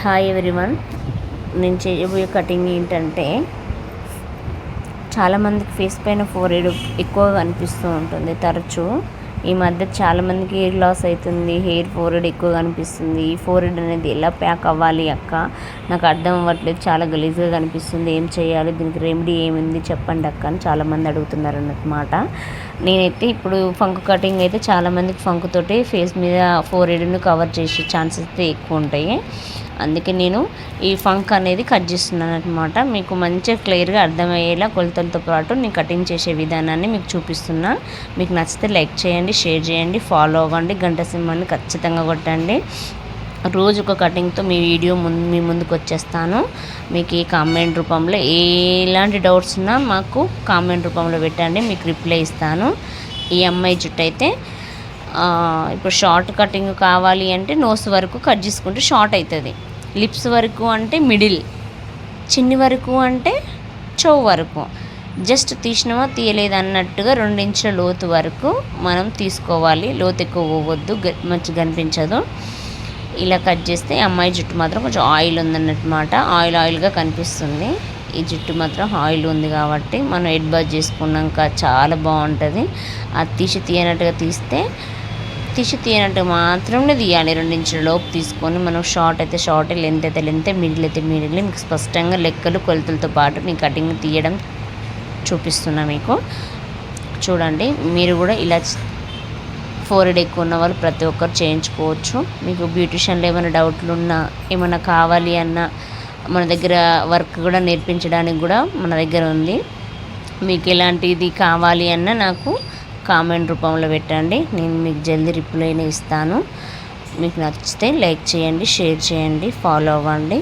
Hi everyone. నేను చేయబోయే cutting ఏంటంటే, చాలామందికి ఫేస్ పైన ఫోరెడ్ ఎక్కువగా కనిపిస్తూ ఉంటుంది తరచూ. ఈ మధ్య చాలామందికి హెయిర్ లాస్ అవుతుంది, హెయిర్ ఫోరెడ్ ఎక్కువ కనిపిస్తుంది. ఈ ఫోరెడ్ అనేది ఎలా ప్యాక్ అవ్వాలి అక్క, నాకు అర్థం అవ్వట్లేదు, చాలా గలీజ్గా కనిపిస్తుంది, ఏం చేయాలి, దీనికి రెమెడీ ఏముంది చెప్పండి అక్క అని చాలామంది అడుగుతున్నారు అన్నమాట. నేనైతే ఇప్పుడు ఫంక్ కటింగ్ అయితే చాలామందికి ఫంక్ తోటి ఫేస్ మీద ఫోరెడ్ను కవర్ చేసే ఛాన్సెస్ అయితే ఎక్కువ ఉంటాయి. అందుకే నేను ఈ ఫంక్ అనేది కట్ చేస్తున్నాను అనమాట. మీకు మంచిగా క్లియర్గా అర్థమయ్యేలా కొలతలతో పాటు నేను కటింగ్ చేసే విధానాన్ని మీకు చూపిస్తున్నా. మీకు నచ్చితే లైక్ చేయండి, షేర్ చేయండి, ఫాలో అవ్వండి, గంట సింహాన్ని ఖచ్చితంగా కొట్టండి. రోజు ఒక కటింగ్తో మీ వీడియో మీ ముందుకు వచ్చేస్తాను. మీకు ఈ కామెంట్ రూపంలో ఎలాంటి డౌట్స్ ఉన్నా మాకు కామెంట్ రూపంలో పెట్టండి, మీకు రిప్లై ఇస్తాను. ఈ అమ్మాయి జుట్టు అయితే ఇప్పుడు షార్ట్ కటింగ్ కావాలి అంటే నోస్ వరకు కట్ చేసుకుంటే షార్ట్ అవుతుంది, లిప్స్ వరకు అంటే మిడిల్, చిన్ని వరకు అంటే చెవు వరకు, జస్ట్ తీసినవా తీయలేదు అన్నట్టుగా 2 ఇంచుల లోతు వరకు మనం తీసుకోవాలి. లోతు ఎక్కువ పోవద్దు, మంచిగా కనిపించదు. ఇలా కట్ చేస్తే అమ్మాయి జుట్టు మాత్రం కొంచెం ఆయిల్ ఉందన్నమాట, ఆయిల్గా కనిపిస్తుంది. ఈ జుట్టు మాత్రం ఆయిల్ ఉంది కాబట్టి మనం హెడ్ బాత్ చేసుకున్నాక చాలా బాగుంటుంది. అది తీసి తీయనట్టు మాత్రమే తీయాలి. 2 ఇంచుల లోపు తీసుకొని మనం షార్ట్ అయితే షార్ట్, లెంత్ అయితే లెంత్, మిడిల్ అయితే మిడిల్. మీకు స్పష్టంగా లెక్కలు కొలతలతో పాటు నేను కటింగ్ తీయడం చూపిస్తున్నా మీకు. చూడండి, మీరు కూడా ఇలా ఫోరెడ్ ఎక్కువ ఉన్న వాళ్ళు ప్రతి ఒక్కరు చేయించుకోవచ్చు. మీకు బ్యూటిషియన్లో ఏమైనా డౌట్లు ఉన్నా, ఏమైనా కావాలి అన్నా మన దగ్గర వర్క్ కూడా నేర్పించడానికి కూడా మన దగ్గర ఉంది. మీకు ఎలాంటిది కావాలి అన్నా నాకు కామెంట్ రూపంలో పెట్టండి, నేను మీకు జల్దీ రిప్లైని ఇస్తాను. మీకు నచ్చితే లైక్ చేయండి, షేర్ చేయండి, ఫాలో అవ్వండి.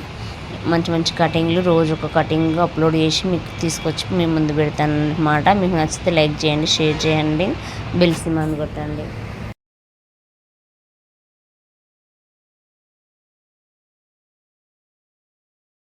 మంచి మంచి కటింగ్లు రోజు ఒక కటింగ్ అప్లోడ్ చేసి మీకు తీసుకొచ్చి మీ ముందు పెడతాను అన్నమాట. మీకు నచ్చితే లైక్ చేయండి, షేర్ చేయండి, బెల్ సింబల్ కొట్టండి.